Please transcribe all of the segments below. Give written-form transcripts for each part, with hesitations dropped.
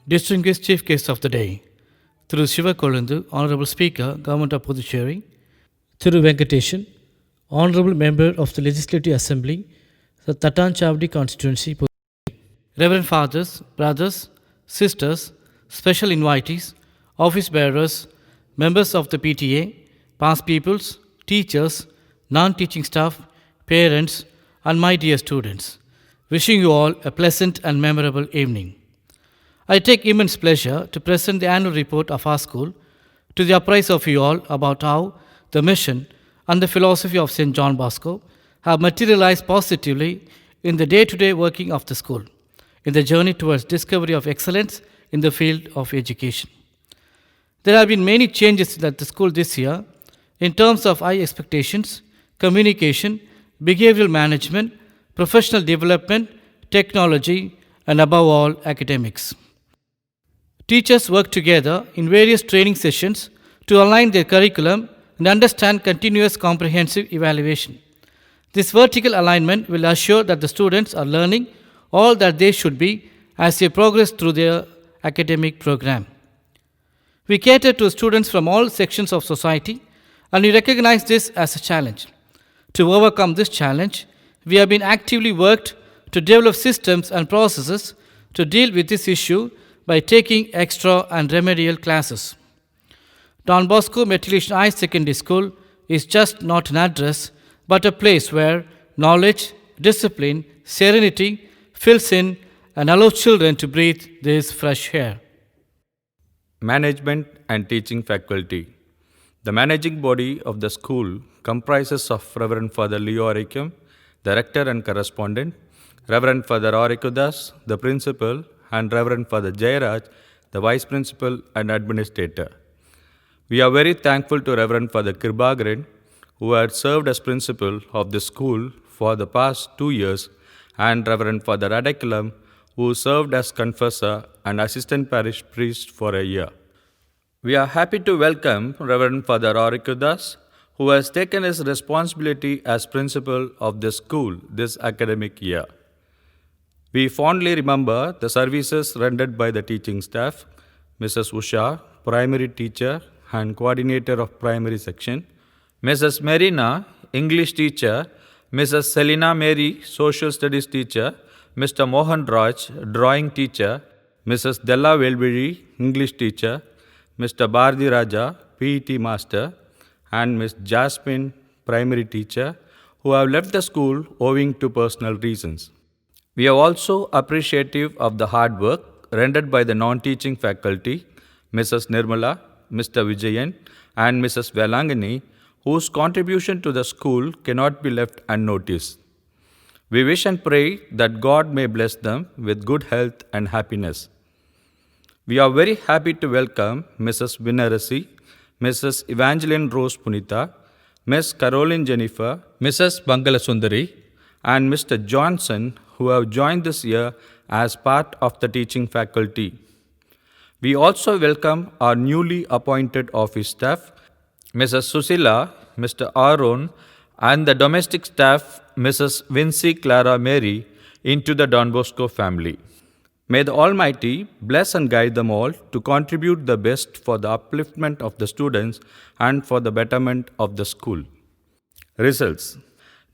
Distinguished Chief Guest of the Day, Thiru Shiva Kolandu, Honorable Speaker, Government of Puducherry, Thiru Venkateshan, Honorable Member of the Legislative Assembly, the Tattanchavadi Constituency, Reverend Fathers, Brothers, Sisters, Special Invitees, Office Bearers, Members of the PTA, past peoples, teachers, non-teaching staff, parents, and my dear students. Wishing you all a pleasant and memorable evening. I take immense pleasure to present the annual report of our school to the apprise of you all about how the mission and the philosophy of St. John Bosco have materialized positively in the day-to-day working of the school, in the journey towards discovery of excellence in the field of education. There have been many changes at the school this year in terms of high expectations, communication, behavioral management, professional development, technology, and above all, academics. Teachers work together in various training sessions to align their curriculum and understand continuous comprehensive evaluation. This vertical alignment will assure that the students are learning all that they should be as they progress through their academic program. We cater to students from all sections of society and we recognize this as a challenge. To overcome this challenge, we have been actively worked to develop systems and processes to deal with this issue by taking extra and remedial classes. Don Bosco Matriculation High Secondary School is just not an address, but a place where knowledge, discipline, serenity fills in and allows children to breathe this fresh air. Management and teaching faculty. The managing body of the school comprises of Reverend Father Leo Arikum, the rector and correspondent, Reverend Father Arikudas, the principal, and Reverend Father Jayaraj, the Vice Principal and Administrator. We are very thankful to Reverend Father Kirbagren, who had served as Principal of the school for the past 2 years, and Reverend Father Adakalam, who served as Confessor and Assistant Parish Priest for a year. We are happy to welcome Reverend Father Arikudas, who has taken his responsibility as Principal of the school this academic year. We fondly remember the services rendered by the teaching staff, Mrs. Usha, primary teacher and coordinator of primary section, Mrs. Marina, English teacher, Mrs. Selina Mary, social studies teacher, Mr. Mohan Raj, drawing teacher, Mrs. Della Velviri, English teacher, Mr. Bhardi Raja, PET master, and Ms. Jasmine, primary teacher, who have left the school owing to personal reasons. We are also appreciative of the hard work rendered by the non-teaching faculty, Mrs. Nirmala, Mr. Vijayan, and Mrs. Velangani, whose contribution to the school cannot be left unnoticed. We wish and pray that God may bless them with good health and happiness. We are very happy to welcome Mrs. Vinarasi, Mrs. Evangeline Rose Punita, Ms. Caroline Jennifer, Mrs. Bangalasundari, and Mr. Johnson, who have joined this year as part of the teaching faculty. We also welcome our newly appointed office staff, Mrs. Susila, Mr. Aaron, and the domestic staff, Mrs. Vincy Clara Mary, into the Don Bosco family. May the Almighty bless and guide them all to contribute the best for the upliftment of the students and for the betterment of the school. Results.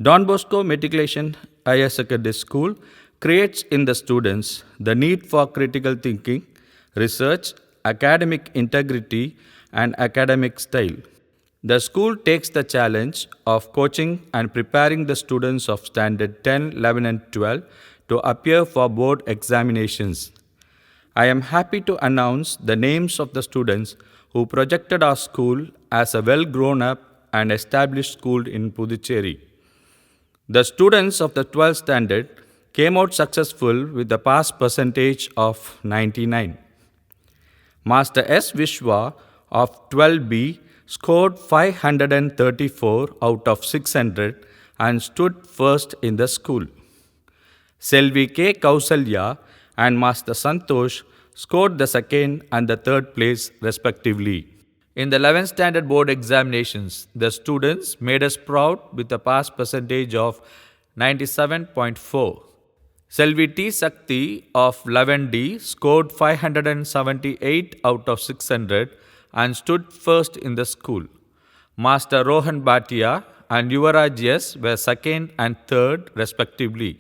Don Bosco Matriculation Higher Secondary School creates in the students the need for critical thinking, research, academic integrity, and academic style. The school takes the challenge of coaching and preparing the students of Standard 10, 11, and 12 to appear for board examinations. I am happy to announce the names of the students who projected our school as a well-grown-up and established school in Puducherry. The students of the 12th standard came out successful with a pass percentage of 99. Master S. Vishwa of 12B scored 534 out of 600 and stood first in the school. Selvi K. Kausalya and Master Santosh scored the second and the third place respectively. In the 11th standard board examinations, the students made us proud with a pass percentage of 97.4. Selvi T. Sakti of 11D scored 578 out of 600 and stood first in the school. Master Rohan Bhatia and Yuvaraj S. were second and third respectively.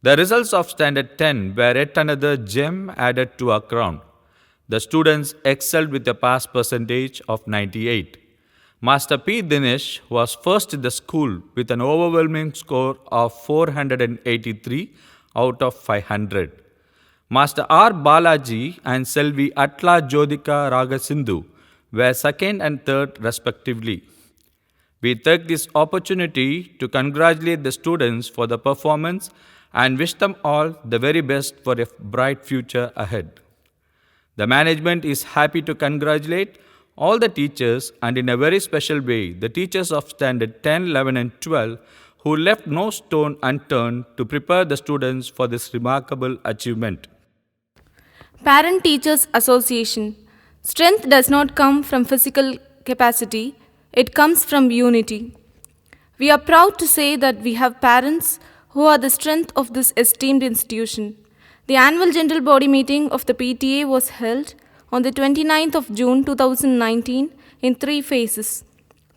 The results of Standard 10 were yet another gem added to our crown. The students excelled with a pass percentage of 98. Master P. Dinesh was first in the school with an overwhelming score of 483 out of 500. Master R. Balaji and Selvi Atla Jodhika Ragasindhu were second and third respectively. We take this opportunity to congratulate the students for the performance and wish them all the very best for a bright future ahead. The management is happy to congratulate all the teachers and in a very special way the teachers of Standard 10, 11 and 12 who left no stone unturned to prepare the students for this remarkable achievement. Parent Teachers Association. Strength does not come from physical capacity, it comes from unity. We are proud to say that we have parents who are the strength of this esteemed institution. The annual general body meeting of the PTA was held on the 29th of June 2019 in 3 phases.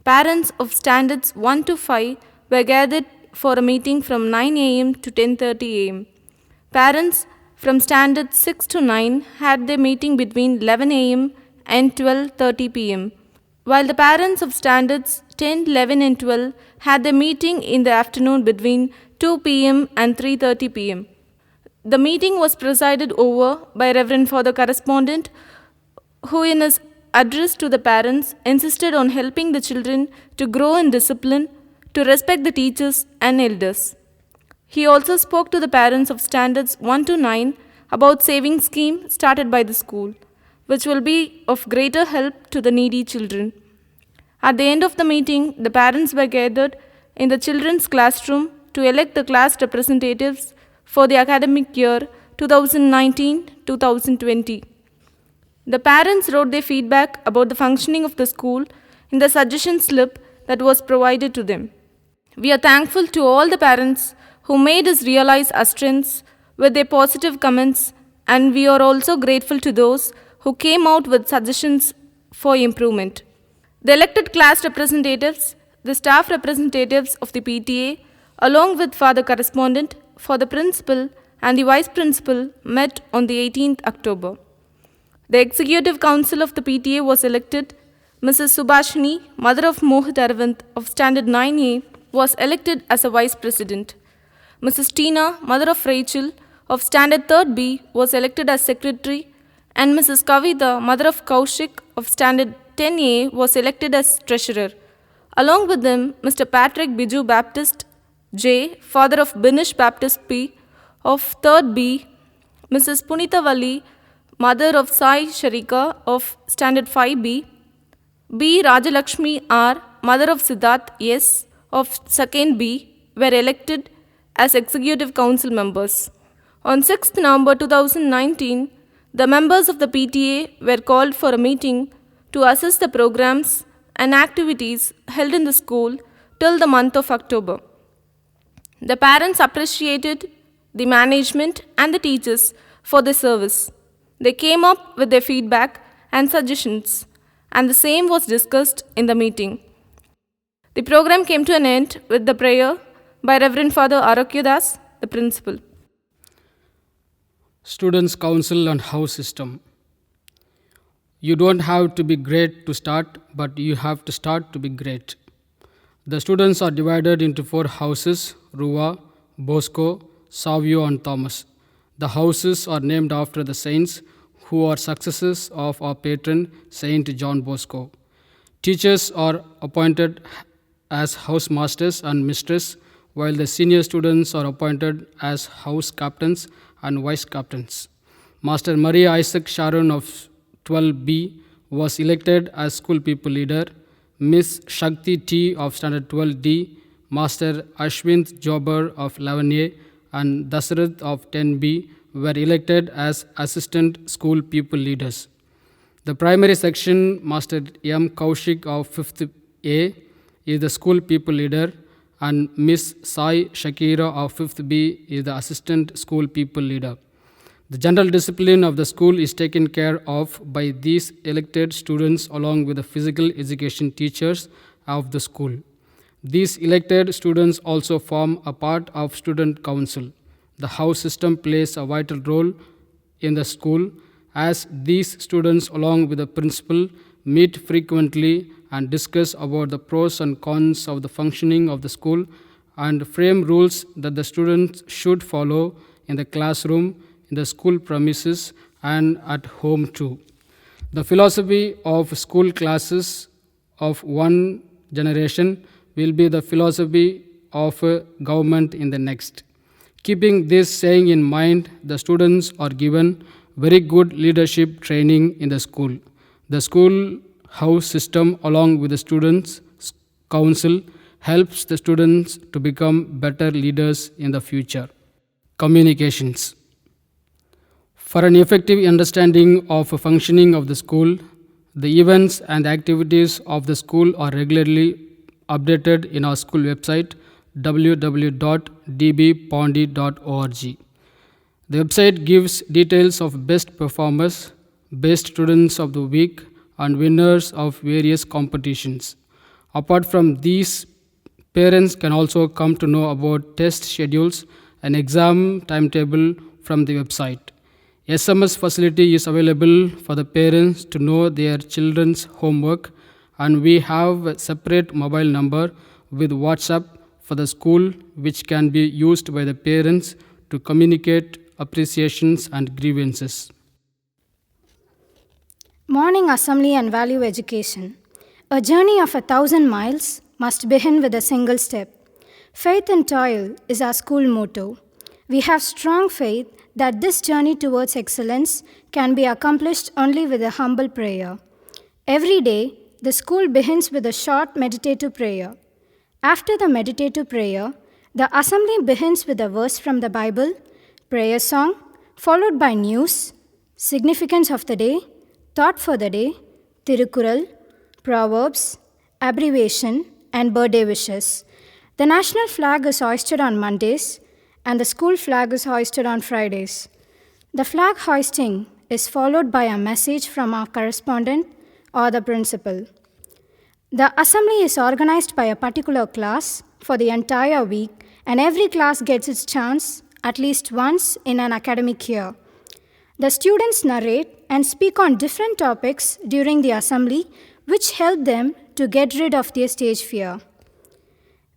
Parents of standards 1 to 5 were gathered for a meeting from 9 a.m. to 10:30 a.m. Parents from standards 6 to 9 had their meeting between 11 a.m. and 12:30 p.m., while the parents of standards 10, 11 and 12 had their meeting in the afternoon between 2 p.m. and 3:30 p.m. The meeting was presided over by Reverend Father Correspondent, who in his address to the parents insisted on helping the children to grow in discipline, to respect the teachers and elders. He also spoke to the parents of standards 1 to 9 about saving scheme started by the school, which will be of greater help to the needy children. At the end of the meeting, the parents were gathered in the children's classroom to elect the class representatives for the academic year 2019-2020. The parents wrote their feedback about the functioning of the school in the suggestion slip that was provided to them. We are thankful to all the parents who made us realize our strengths with their positive comments, and we are also grateful to those who came out with suggestions for improvement. The elected class representatives, the staff representatives of the PTA, along with Father Correspondent, for the principal and the vice principal met on the 18th October. The executive council of the PTA was elected. Mrs. Subhashini, mother of Mohit Arvind of Standard 9A, was elected as a vice president. Mrs. Tina, mother of Rachel of Standard 3rd B, was elected as secretary, and Mrs. Kavita, mother of Kaushik of Standard 10A, was elected as treasurer. Along with them, Mr. Patrick Biju Baptist J, father of Binish Baptist P of 3rd B, Mrs. Punita Valli, mother of Sai Sharika of Standard 5B, B. Rajalakshmi R, mother of Siddharth S of 2nd B, were elected as executive council members. On 6th November 2019, the members of the PTA were called for a meeting to assess the programs and activities held in the school till the month of October. The parents appreciated the management and the teachers for their service. They came up with their feedback and suggestions, and the same was discussed in the meeting. The program came to an end with the prayer by Reverend Father Arakyadas, the principal. Students' Council and House System. You don't have to be great to start, but you have to start to be great. The students are divided into 4 houses: Ruva, Bosco, Savio and Thomas. The houses are named after the saints who are successors of our patron, Saint John Bosco. Teachers are appointed as house masters and mistress, while the senior students are appointed as house captains and vice captains. Master Maria Isaac Sharon of 12B was elected as school people leader. Miss Shakti T of Standard 12D Master Ashwint Jobber of 11A and Dasarath of 10B were elected as assistant school pupil leaders. The primary section, Master M. Kaushik of 5th A is the school pupil leader, and Miss Sai Shakira of 5th B is the assistant school pupil leader. The general discipline of the school is taken care of by these elected students along with the physical education teachers of the school. These elected students also form a part of student council. The house system plays a vital role in the school as these students along with the principal meet frequently and discuss about the pros and cons of the functioning of the school and frame rules that the students should follow in the classroom, in the school premises, and at home too. The philosophy of school classes of one generation will be the philosophy of government in the next. Keeping this saying in mind, the students are given very good leadership training in the school. The school house system along with the students' council helps the students to become better leaders in the future. Communications. For an effective understanding of the functioning of the school, the events and activities of the school are regularly updated in our school website www.dbpondi.org. The website gives details of best performers, best students of the week, and winners of various competitions. Apart from these, parents can also come to know about test schedules and exam timetable from the website. SMS facility is available for the parents to know their children's homework, and we have a separate mobile number with WhatsApp for the school which can be used by the parents to communicate appreciations and grievances. Morning Assembly and Value Education. A journey of 1,000 miles must begin with a single step. Faith and toil is our school motto. We have strong faith that this journey towards excellence can be accomplished only with a humble prayer. Every day, the school begins with a short meditative prayer. After the meditative prayer, the assembly begins with a verse from the Bible, prayer song, followed by news, significance of the day, thought for the day, Tirukkural, Proverbs, abbreviation, and birthday wishes. The national flag is hoisted on Mondays, and the school flag is hoisted on Fridays. The flag hoisting is followed by a message from our correspondent or the principal. The assembly is organized by a particular class for the entire week, and every class gets its chance at least once in an academic year. The students narrate and speak on different topics during the assembly, which help them to get rid of their stage fear.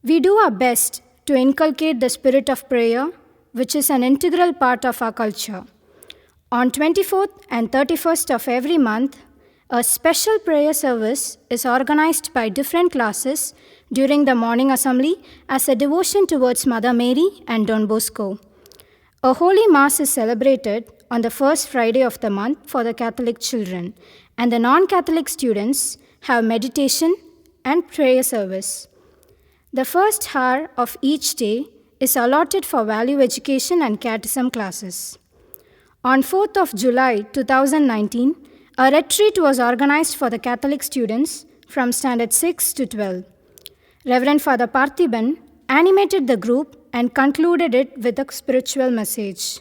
We do our best to inculcate the spirit of prayer, which is an integral part of our culture. On 24th and 31st of every month, a special prayer service is organized by different classes during the morning assembly as a devotion towards Mother Mary and Don Bosco. A holy mass is celebrated on the first Friday of the month for the Catholic children, and the non-Catholic students have meditation and prayer service. The first hour of each day is allotted for value education and catechism classes. On 4th of July 2019, a retreat was organized for the Catholic students from Standard 6 to 12. Reverend Father Parthiban animated the group and concluded it with a spiritual message.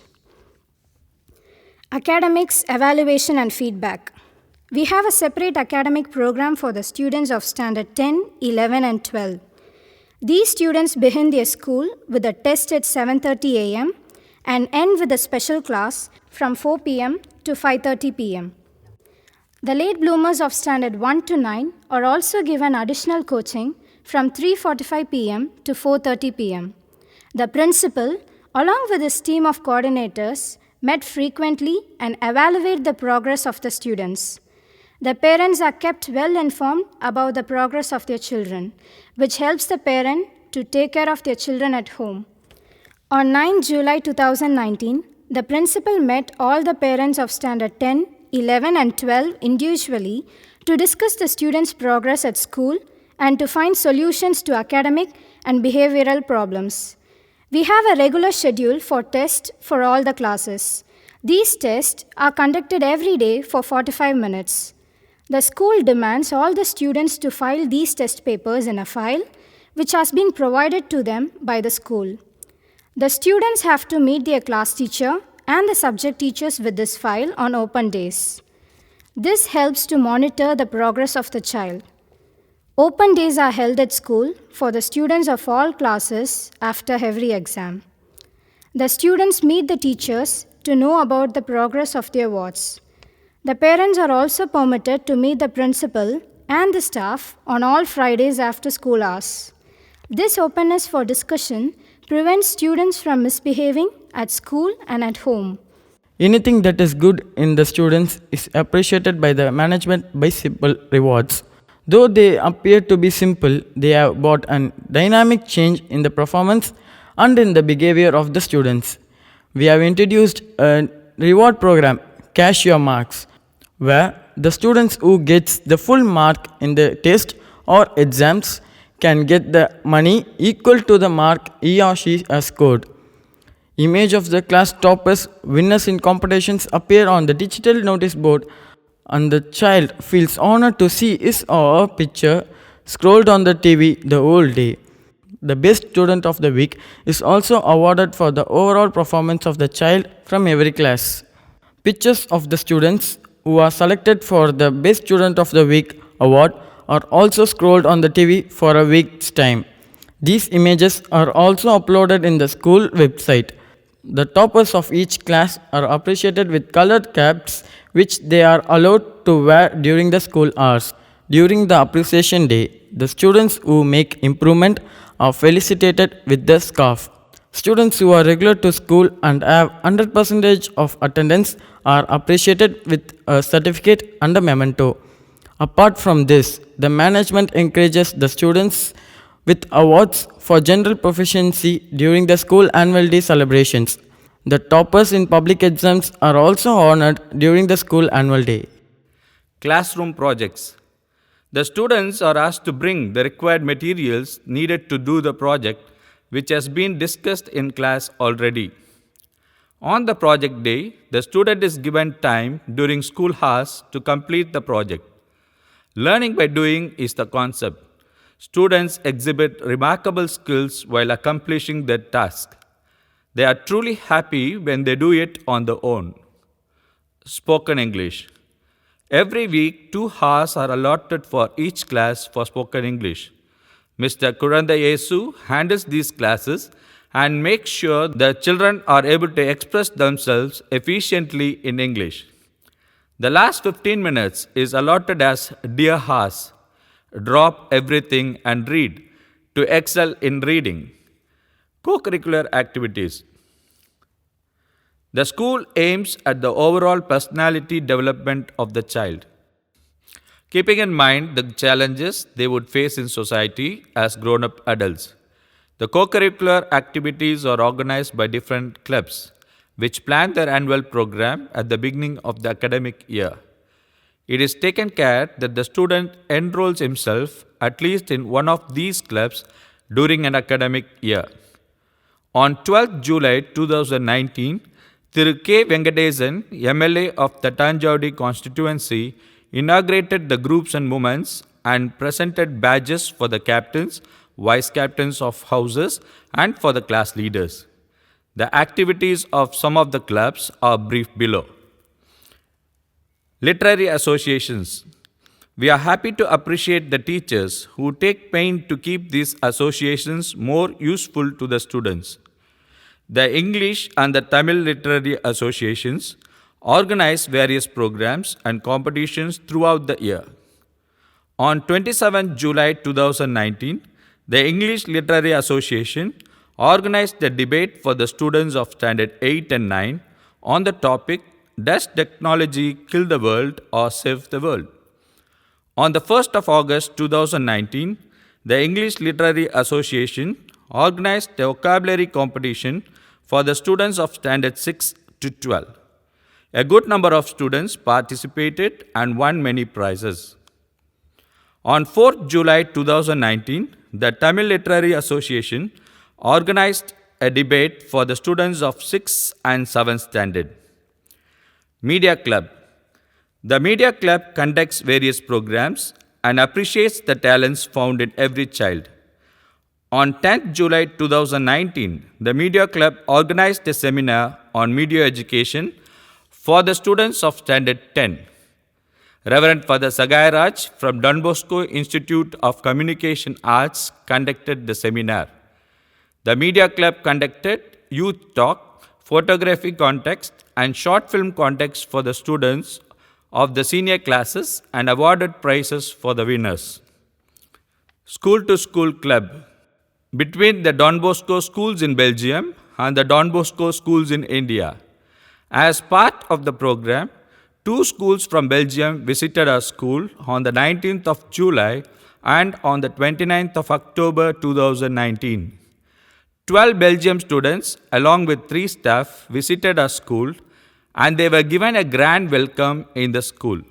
Academics, evaluation, and feedback. We have a separate academic program for the students of Standard 10, 11, and 12. These students begin their school with a test at 7:30 a.m. and end with a special class from 4 p.m. to 5:30 p.m. The late bloomers of Standard 1 to 9 are also given additional coaching from 3:45 p.m. to 4:30 p.m. The principal, along with his team of coordinators, met frequently and evaluate the progress of the students. The parents are kept well informed about the progress of their children, which helps the parent to take care of their children at home. On 9 July 2019, the principal met all the parents of Standard 10, 11, and 12 individually to discuss the students' progress at school and to find solutions to academic and behavioral problems. We have a regular schedule for tests for all the classes. These tests are conducted every day for 45 minutes. The school demands all the students to file these test papers in a file, which has been provided to them by the school. The students have to meet their class teacher and the subject teachers with this file on open days. This helps to monitor the progress of the child. Open days are held at school for the students of all classes after every exam. The students meet the teachers to know about the progress of their wards. The parents are also permitted to meet the principal and the staff on all Fridays after school hours. This openness for discussion prevents students from misbehaving at school and at home. Anything that is good in the students is appreciated by the management by simple rewards. Though they appear to be simple, they have brought a dynamic change in the performance and in the behavior of the students. We have introduced a reward program, Cash Your Marks, where the students who gets the full mark in the test or exams can get the money equal to the mark he or she has scored. Image of the class toppers, winners in competitions appear on the digital notice board, and the child feels honored to see his or her picture scrolled on the TV the whole day. The best student of the week is also awarded for the overall performance of the child from every class. Pictures of the students who are selected for the best student of the week award are also scrolled on the TV for a week's time. These images are also uploaded in the school website. The toppers of each class are appreciated with colored caps which they are allowed to wear during the school hours. During the appreciation day, the students who make improvement are felicitated with the scarf. Students who are regular to school and have 100% of attendance are appreciated with a certificate and a memento. Apart from this, the management encourages the students with awards for general proficiency during the school annual day celebrations. The toppers in public exams are also honored during the school annual day. Classroom projects. The students are asked to bring the required materials needed to do the project, which has been discussed in class already. On the project day, the student is given time during school hours to complete the project. Learning by doing is the concept. Students exhibit remarkable skills while accomplishing their task. They are truly happy when they do it on their own. Spoken English. Every week, 2 hours are allotted for each class for spoken English. Mr. Kuranda Yesu handles these classes and makes sure the children are able to express themselves efficiently in English. The last 15 minutes is allotted as Dear Hours. Drop everything and read to excel in reading. Co-curricular activities. The school aims at the overall personality development of the child, keeping in mind the challenges they would face in society as grown-up adults. The co-curricular activities are organized by different clubs, which plan their annual program at the beginning of the academic year. It is taken care that the student enrolls himself at least in one of these clubs during an academic year. On 12th July 2019, Thiru K. Venkatesan, MLA of the Tanjavadi constituency, inaugurated the groups and movements and presented badges for the captains, vice captains of houses and for the class leaders. The activities of some of the clubs are briefed below. Literary associations. We are happy to appreciate the teachers who take pain to keep these associations more useful to the students. The English and the Tamil Literary Associations organize various programs and competitions throughout the year. On 27 July 2019, the English Literary Association organized a debate for the students of Standard 8 and 9 on the topic, Does Technology Kill the World or Save the World? On the 1st of August 2019, the English Literary Association organized a vocabulary competition for the students of Standard 6 to 12. A good number of students participated and won many prizes. On 4th July 2019, the Tamil Literary Association organized a debate for the students of 6th and 7th standard. Media Club. The Media Club conducts various programs and appreciates the talents found in every child. On 10th July 2019, the Media Club organized a seminar on media education for the students of Standard 10. Reverend Father Sagai Raj from Don Bosco Institute of Communication Arts conducted the seminar. The Media Club conducted youth talk, photography contest, and short film contest for the students of the senior classes and awarded prizes for the winners. School to School Club. Between the Don Bosco schools in Belgium and the Don Bosco schools in India. As part of the program, 2 schools from Belgium visited our school on the 19th of July and on the 29th of October 2019. 12 Belgium students along with 3 staff visited our school and they were given a grand welcome in the school.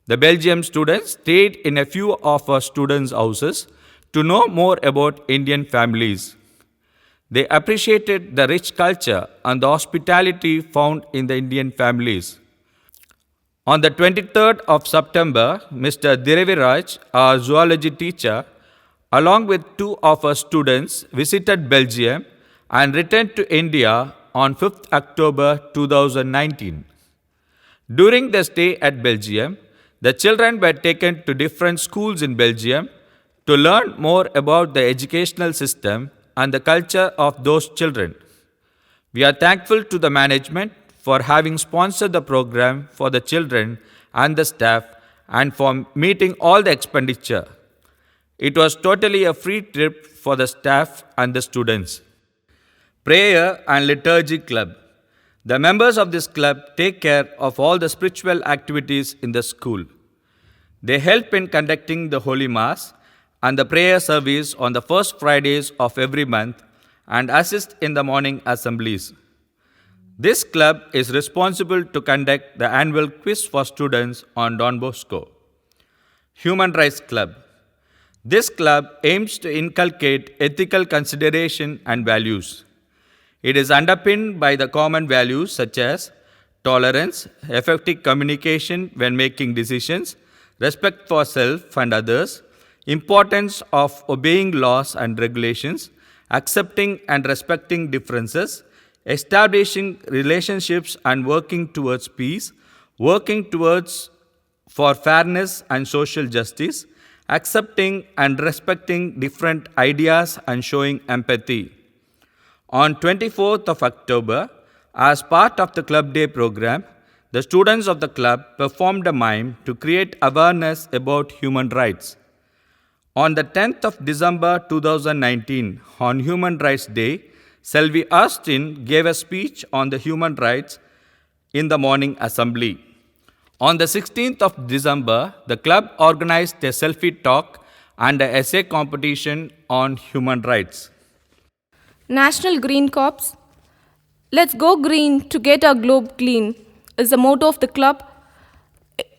The Belgium students stayed in a few of our students' houses to know more about Indian families. They appreciated the rich culture and the hospitality found in the Indian families. On the 23rd of September, Mr. Diraviraj, our zoology teacher, along with 2 of our students, visited Belgium and returned to India on 5th October 2019. During the stay at Belgium, the children were taken to different schools in Belgium to learn more about the educational system and the culture of those children. We are thankful to the management for having sponsored the program for the children and the staff and for meeting all the expenditure. It was totally a free trip for the staff and the students. Prayer and Liturgy Club. The members of this club take care of all the spiritual activities in the school. They help in conducting the Holy Mass and the prayer service on the first Fridays of every month and assist in the morning assemblies. This club is responsible to conduct the annual quiz for students on Don Bosco. Human Rights Club. This club aims to inculcate ethical consideration and values. It is underpinned by the common values such as tolerance, effective communication when making decisions, respect for self and others, importance of obeying laws and regulations, accepting and respecting differences, establishing relationships and working towards peace, working towards for fairness and social justice, accepting and respecting different ideas and showing empathy. On 24th of October, as part of the Club Day program, the students of the club performed a mime to create awareness about human rights. On the 10th of December 2019, on Human Rights Day, Selvi Austin gave a speech on the human rights in the morning assembly. On the 16th of December, the club organized a selfie talk and an essay competition on human rights. National Green Corps. Let's go green to get our globe clean is the motto of the club.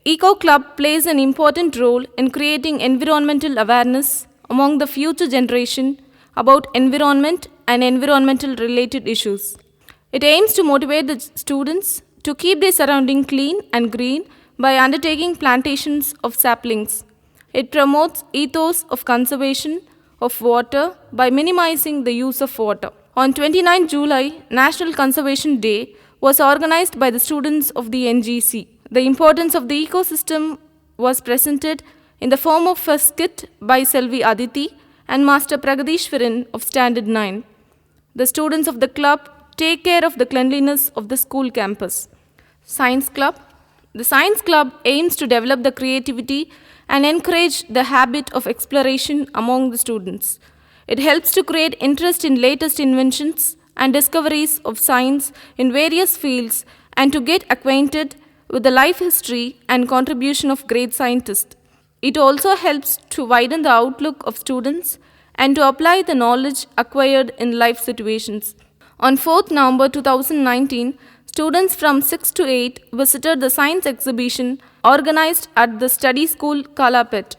Eco Club plays an important role in creating environmental awareness among the future generation about environment and environmental related issues. It aims to motivate the students to keep their surrounding clean and green by undertaking plantations of saplings. It promotes ethos of conservation of water by minimizing the use of water. On 29 July, National Conservation Day was organized by the students of the NGC. The importance of the ecosystem was presented in the form of a skit by Selvi Aditi and Master Pragadishwaran of Standard 9. The students of the club take care of the cleanliness of the school campus. Science Club. The Science Club aims to develop the creativity and encourage the habit of exploration among the students. It helps to create interest in latest inventions and discoveries of science in various fields and to get acquainted with the life history and contribution of great scientists. It also helps to widen the outlook of students and to apply the knowledge acquired in life situations. On 4th November 2019, students from 6 to 8 visited the science exhibition organized at the study school Kalapet.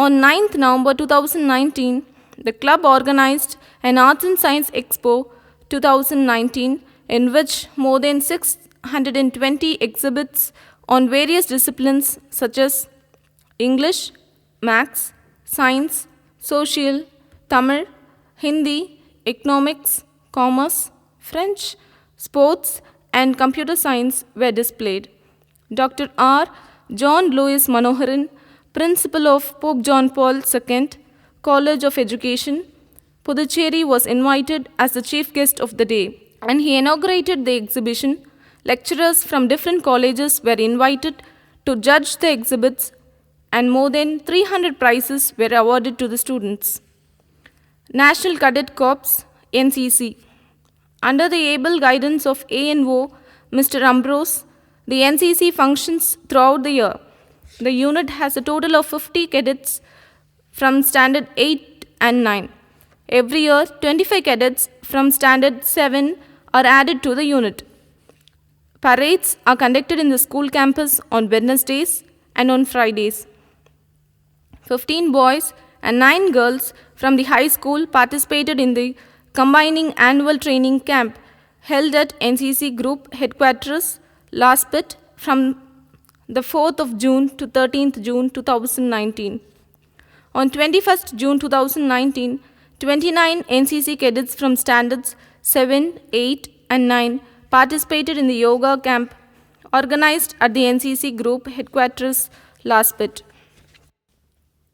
On 9th November 2019, the club organized an Arts and Science Expo 2019 in which more than 620 exhibits on various disciplines such as English, Maths, Science, Social, Tamil, Hindi, Economics, Commerce, French, Sports, and Computer Science were displayed. Dr. R. John Louis Manoharan, Principal of Pope John Paul II College of Education, Puducherry, was invited as the chief guest of the day, and he inaugurated the exhibition. Lecturers from different colleges were invited to judge the exhibits, and more than 300 prizes were awarded to the students. National Cadet Corps, NCC. Under the able guidance of ANO, Mr. Ambrose, the NCC functions throughout the year. The unit has a total of 50 cadets from Standard 8 and 9. Every year, 25 cadets from Standard 7 are added to the unit. Parades are conducted in the school campus on Wednesdays and on Fridays. 15 boys and 9 girls from the high school participated in the combining annual training camp held at NCC Group Headquarters, Laspet, from the 4th of June to 13th June 2019. On 21st June 2019, 29 NCC cadets from standards 7, 8, and 9 participated in the yoga camp organized at the NCC Group Headquarters, Laspet.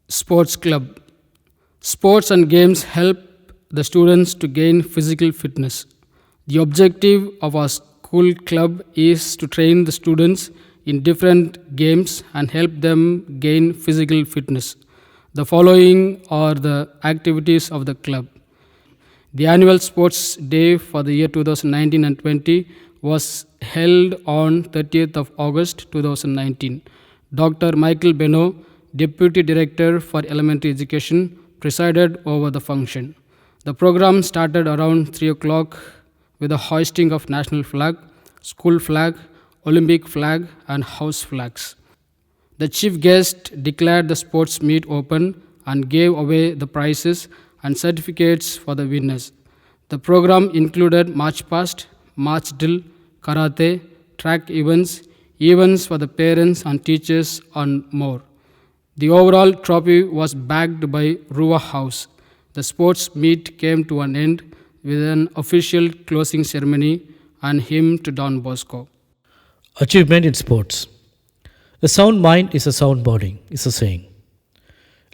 Sports Club. Sports and games help the students to gain physical fitness. The objective of our school club is to train the students in different games and help them gain physical fitness. The following are the activities of the club. The annual sports day for the year 2019 and 20 was held on 30th of August 2019. Dr. Michael Beno, Deputy Director for Elementary Education, presided over the function. The program started around 3 o'clock with the hoisting of national flag, school flag, Olympic flag, and house flags. The chief guest declared the sports meet open and gave away the prizes and certificates for the winners. The program included march past, march drill, karate, track events, events for the parents and teachers, and more. The overall trophy was backed by Ruwa House. The sports meet came to an end with an official closing ceremony and hymn to Don Bosco. Achievement in sports. A sound mind is a sound body, is a saying.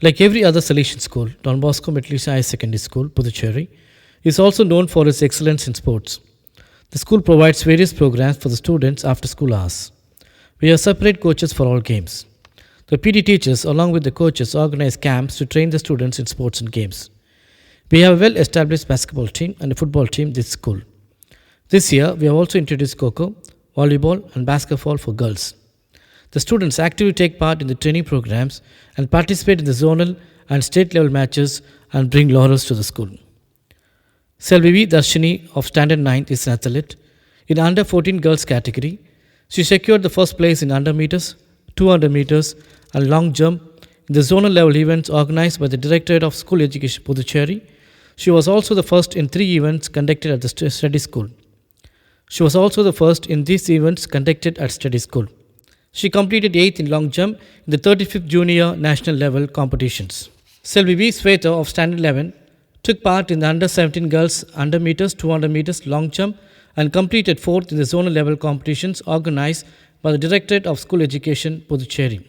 Like every other Salesian school, Don Bosco Methodist Higher Secondary School, Puducherry, is also known for its excellence in sports. The school provides various programs for the students after school hours. We have separate coaches for all games. The PD teachers, along with the coaches, organize camps to train the students in sports and games. We have a well-established basketball team and a football team in this school. This year, we have also introduced Kho-Kho, volleyball, and basketball for girls. The students actively take part in the training programs and participate in the zonal and state level matches and bring laurels to the school. Selvi Darshini of Standard 9 is an athlete. In under 14 girls category, she secured the first place in 100 meters, 200 meters, and long jump in the zonal level events organized by the Directorate of School Education, Puducherry. She was also the first in 3 events conducted at the study school. She was also the first in these events conducted at study school. She completed 8th in long jump in the 35th Junior National Level competitions. Selvi V. Sweta of Standard 11 took part in the under 17 girls 100 meters, 200 meters long jump and completed 4th in the zonal level competitions organized by the Directorate of School Education, Puducherry.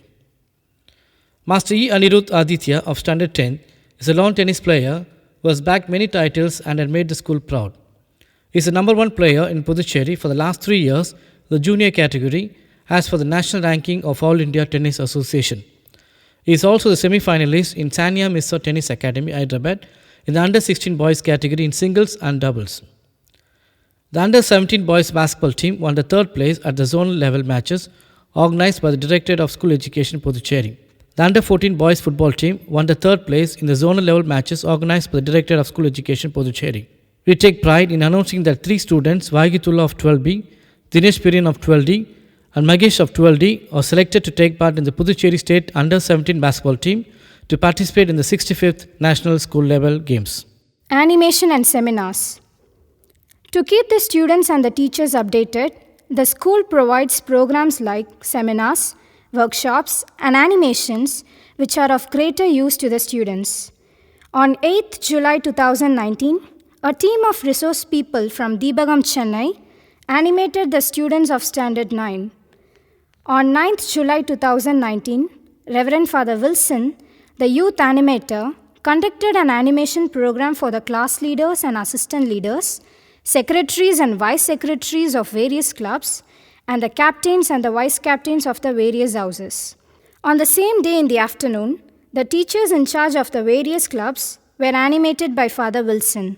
Master E. Anirudh Aditya of Standard 10 is a lawn tennis player who has bagged many titles and had made the school proud. He is the number 1 player in Puducherry for the last 3 years in the junior category as for the national ranking of All India Tennis Association. He is also the semi-finalist in Sania Misra Tennis Academy, Hyderabad, in the under 16 boys category in singles and doubles. The under 17 boys basketball team won the 3rd place at the zonal level matches organized by the Directorate of School Education, Puducherry. The under 14 boys football team won the 3rd place in the zonal level matches organized by the Directorate of School Education, Puducherry. We take pride in announcing that 3 students, Vaigitullah of 12B, Dinesh Pirian of 12D, and Magesh of 12D, are selected to take part in the Puducherry State Under 17 basketball team to participate in the 65th National School Level Games. Animation and seminars. To keep the students and the teachers updated, the school provides programs like seminars, workshops, and animations which are of greater use to the students. On 8th July 2019, a team of resource people from Deebagam, Chennai animated the students of Standard 9. On 9th July 2019, Reverend Father Wilson, the youth animator, conducted an animation program for the class leaders and assistant leaders, secretaries and vice secretaries of various clubs, and the captains and the vice captains of the various houses. On the same day in the afternoon, the teachers in charge of the various clubs were animated by Father Wilson.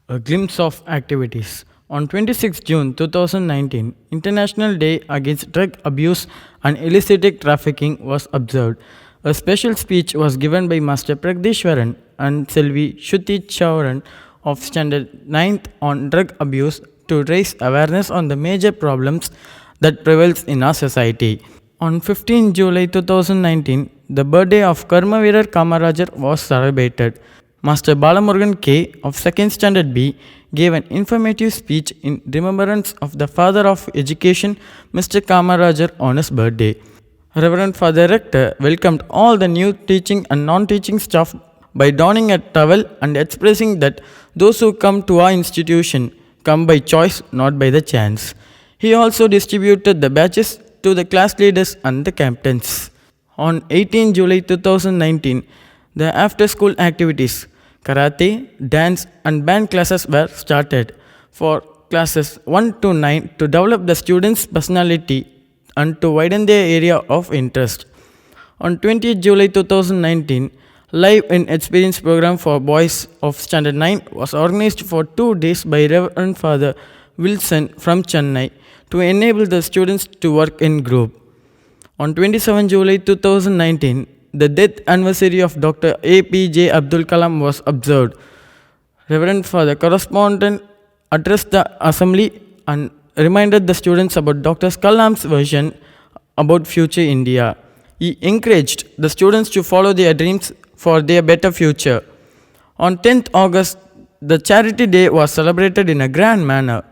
A glimpse of activities. On 26 June 2019, International Day Against Drug Abuse and Illicit Trafficking was observed. A special speech was given by Master Pragdishwaran and Selvi Shruti Chauran of Standard 9th on drug abuse to raise awareness on the major problems that prevails in our society. On 15 July 2019, the birthday of Karmaveerar Kamarajar was celebrated. Master Balamurugan K. of 2nd Standard B gave an informative speech in remembrance of the father of education, Mr. Kamarajar, on his birthday. Reverend Father Rector welcomed all the new teaching and non-teaching staff by donning a towel and expressing that those who come to our institution come by choice, not by the chance. He also distributed the badges to the class leaders and the captains. On 18 July 2019, the after-school activities, karate, dance and band classes were started for classes 1 to 9 to develop the students' personality and to widen their area of interest. On 20 July 2019, Live in Experience program for boys of Standard 9 was organized for 2 days by Reverend Father Wilson from Chennai to enable the students to work in group. On 27 July 2019, the death anniversary of Dr. APJ Abdul Kalam was observed. Reverend Father Correspondent addressed the assembly and reminded the students about Dr. Kalam's vision about future India. He encouraged the students to follow their dreams for their better future. On 10th August, the Charity Day was celebrated in a grand manner.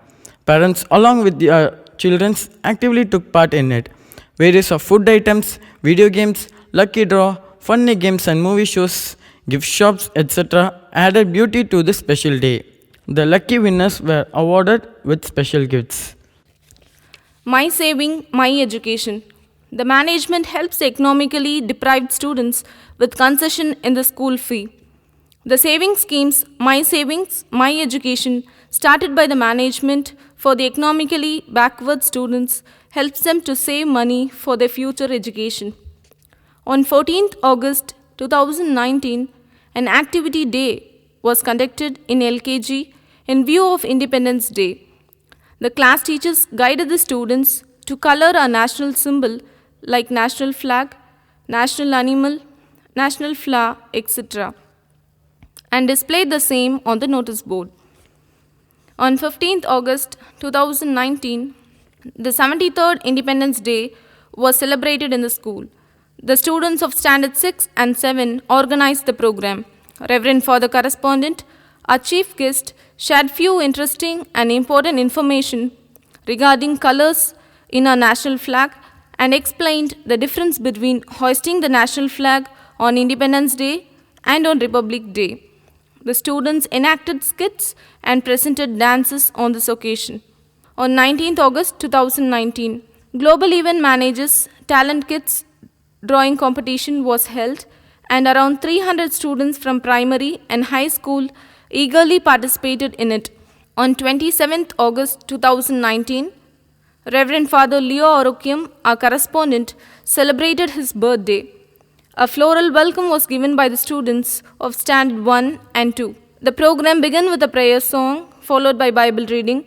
Parents, along with their children, actively took part in it. Various of food items, video games, lucky draw, funny games and movie shows, gift shops, etc. added beauty to this special day. The lucky winners were awarded with special gifts. My Saving, My Education. The management helps economically deprived students with concession in the school fee. The saving schemes, My Savings, My Education, started by the management for the economically backward students, helps them to save money for their future education. On 14th August 2019, an activity day was conducted in LKG in view of Independence Day. The class teachers guided the students to color a national symbol like national flag, national animal, national flower, etc., and displayed the same on the notice board. On 15th August 2019, the 73rd Independence Day was celebrated in the school. The students of Standard 6 and 7 organized the program. Reverend Father Correspondent, our chief guest, shared few interesting and important information regarding colors in our national flag and explained the difference between hoisting the national flag on Independence Day and on Republic Day. The students enacted skits and presented dances on this occasion. On 19th August 2019, Global Event Managers Talent Kits drawing competition was held and around 300 students from primary and high school eagerly participated in it. On 27th August 2019, Reverend Father Leo Orokyam, our correspondent, celebrated his birthday. A floral welcome was given by the students of Standard 1 and 2. The program began with a prayer song, followed by Bible reading.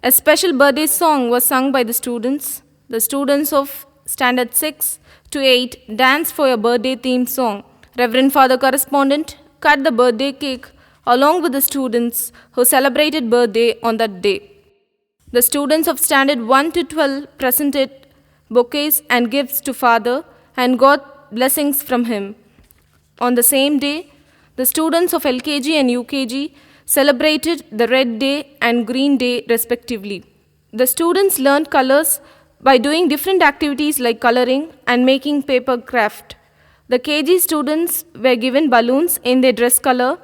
A special birthday song was sung by the students. The students of Standard 6 to 8 danced for a birthday themed song. Reverend Father Correspondent cut the birthday cake along with the students who celebrated birthday on that day. The students of Standard 1 to 12 presented bouquets and gifts to Father and got blessings from him. On the same day, the students of LKG and UKG celebrated the Red Day and Green Day respectively. The students learned colors by doing different activities like coloring and making paper craft. The KG students were given balloons in their dress color.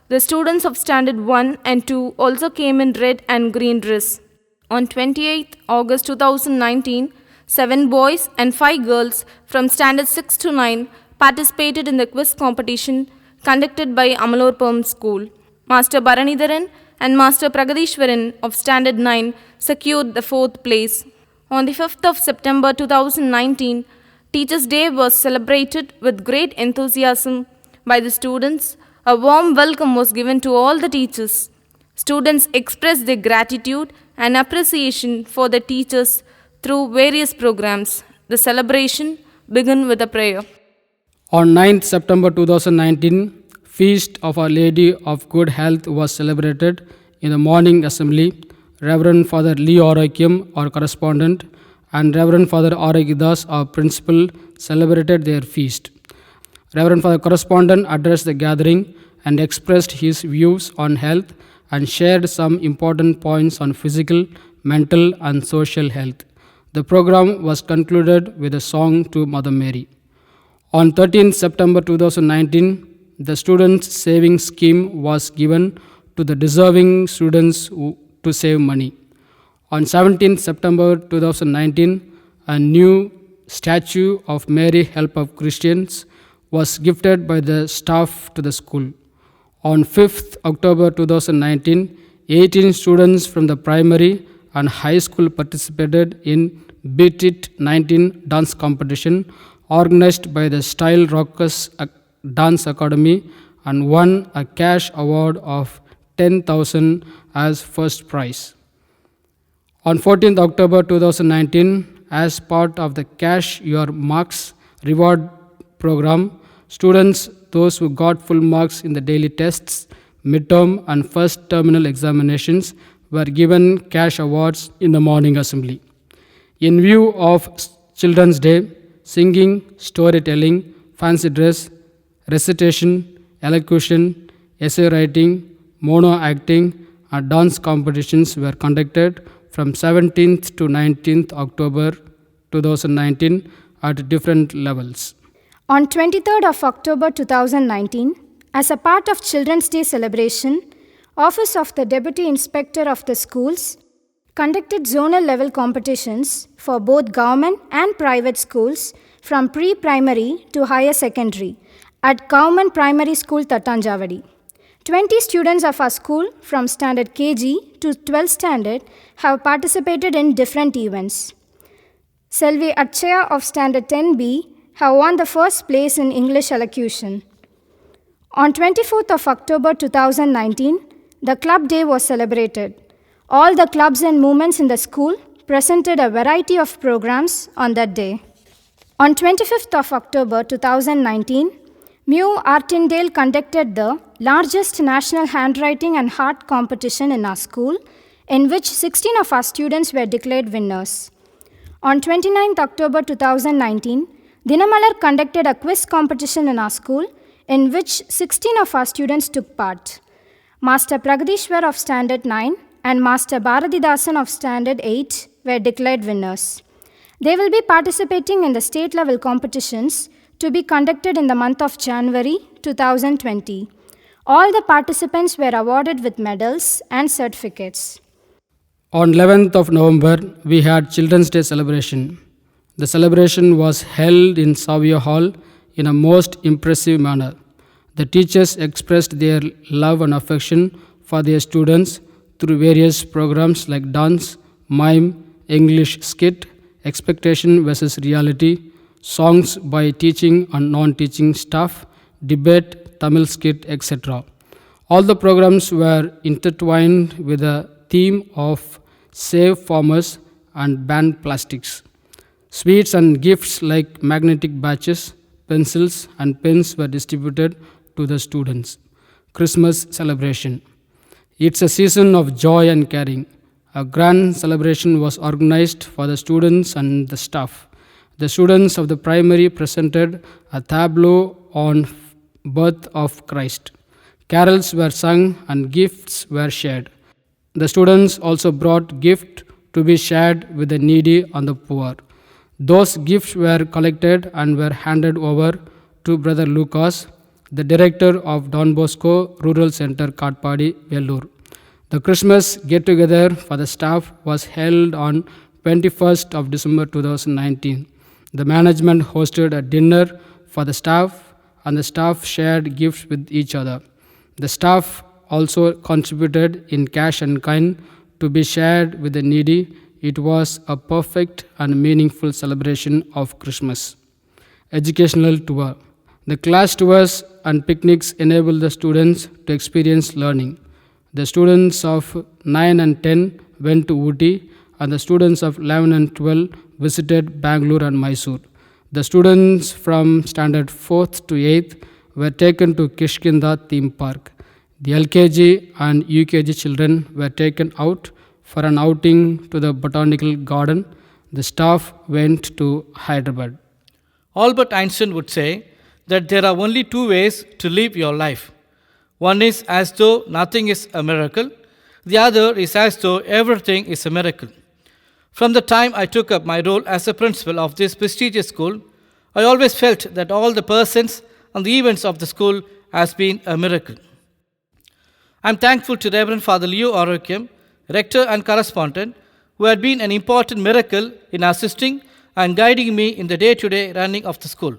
The students of Standard 1 and 2 also came in red and green dress. On 28th August 2019, 7 boys and 5 girls from Standard 6 to 9 participated in the quiz competition conducted by Amalorpam School. Master Bharanidharan and Master Pragadishwaran of Standard 9 secured the 4th place. On the 5th of September 2019, Teachers' Day was celebrated with great enthusiasm by the students. A warm welcome was given to all the teachers. Students expressed their gratitude and appreciation for the teachers through various programs. The celebration began with a prayer. On 9th September 2019, Feast of Our Lady of Good Health was celebrated in the morning assembly. Reverend Father Lee Orokyam, our correspondent, and Reverend Father Aragidas, our principal, celebrated their feast. Reverend Father Correspondent addressed the gathering and expressed his views on health and shared some important points on physical, mental, and social health. The program was concluded with a song to Mother Mary. On 13th September 2019, the Students' Savings Scheme was given to the deserving students to save money. On 17th September 2019, a new statue of Mary Help of Christians was gifted by the staff to the school. On 5th October 2019, 18 students from the primary and high school participated in Beat It 19 dance competition organized by the Style Rockers Dance Academy and won a cash award of 10,000 as first prize. On 14th October 2019, as part of the Cash Your Marks reward program, students, those who got full marks in the daily tests, midterm and first terminal examinations, were given cash awards in the morning assembly. In view of Children's Day, singing, storytelling, fancy dress, recitation, elocution, essay writing, mono acting, and dance competitions were conducted from 17th to 19th October 2019 at different levels. On 23rd of October 2019, as a part of Children's Day celebration, Office of the Deputy Inspector of the Schools conducted zonal level competitions for both government and private schools from pre-primary to higher secondary at Government Primary School Tattanjavadi. 20 students of our school from Standard KG to 12th Standard have participated in different events. Selvi Achaya of Standard 10B have won the first place in English elocution. On 24th of October 2019, the Club Day was celebrated. All the clubs and movements in the school presented a variety of programs on that day. On 25th of October 2019, MU Artindale conducted the largest national handwriting and art competition in our school, in which 16 of our students were declared winners. On 29th October 2019, Dinamalar conducted a quiz competition in our school, in which 16 of our students took part. Master Pragadishwar of Standard 9 and Master Bharatidasan of Standard 8 were declared winners. They will be participating in the state-level competitions to be conducted in the month of January 2020. All the participants were awarded with medals and certificates. On 11th of November, we had Children's Day celebration. The celebration was held in Savio Hall in a most impressive manner. The teachers expressed their love and affection for their students through various programs like dance, mime, English skit, expectation versus reality, songs by teaching and non-teaching staff, debate, Tamil skit, etc. All the programs were intertwined with the theme of Save Farmers and Ban Plastics. Sweets and gifts like magnetic badges, pencils, and pens were distributed to the students. Christmas celebration. It's a season of joy and caring. A grand celebration was organized for the students and the staff. The students of the primary presented a tableau on birth of Christ. Carols were sung and gifts were shared. The students also brought gifts to be shared with the needy and the poor. Those gifts were collected and were handed over to Brother Lucas, the director of Don Bosco Rural Center, Katpadi, Vellore. The Christmas get-together for the staff was held on 21st of December 2019. The management hosted a dinner for the staff and the staff shared gifts with each other. The staff also contributed in cash and kind to be shared with the needy. It was a perfect and meaningful celebration of Christmas. Educational tour. The class tours and picnics enable the students to experience learning. The students of 9 and 10 went to Ooty, and the students of 11 and 12 visited Bangalore and Mysore. The students from standard 4th to 8th were taken to Kishkinda theme park. The LKG and UKG children were taken out for an outing to the botanical garden. The staff went to Hyderabad. Albert Einstein would say that there are only two ways to live your life. One is as though nothing is a miracle. The other is as though everything is a miracle. From the time I took up my role as a principal of this prestigious school, I always felt that all the persons and the events of the school has been a miracle. I am thankful to Reverend Father Leo Orokyam, rector and correspondent, who had been an important miracle in assisting and guiding me in the day-to-day running of the school.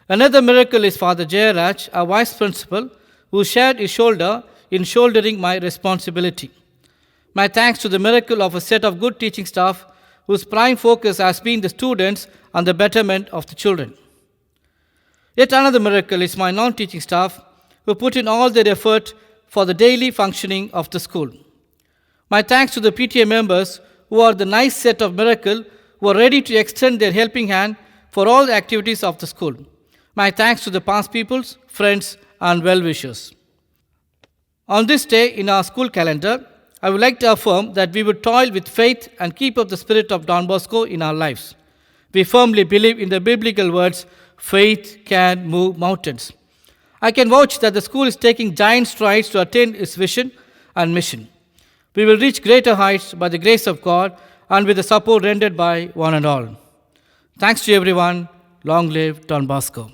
Another miracle is Father Jayaraj, our vice principal, who shared his shoulder in shouldering my responsibility. My thanks to the miracle of a set of good teaching staff whose prime focus has been the students and the betterment of the children. Yet another miracle is my non-teaching staff who put in all their effort for the daily functioning of the school. My thanks to the PTA members who are the nice set of miracle who are ready to extend their helping hand for all the activities of the school. My thanks to the past peoples, friends, and well-wishers. On this day in our school calendar, I would like to affirm that we would toil with faith and keep up the spirit of Don Bosco in our lives. We firmly believe in the biblical words, faith can move mountains. I can vouch that the school is taking giant strides to attain its vision and mission. We will reach greater heights by the grace of God and with the support rendered by one and all. Thanks to everyone. Long live Don Bosco.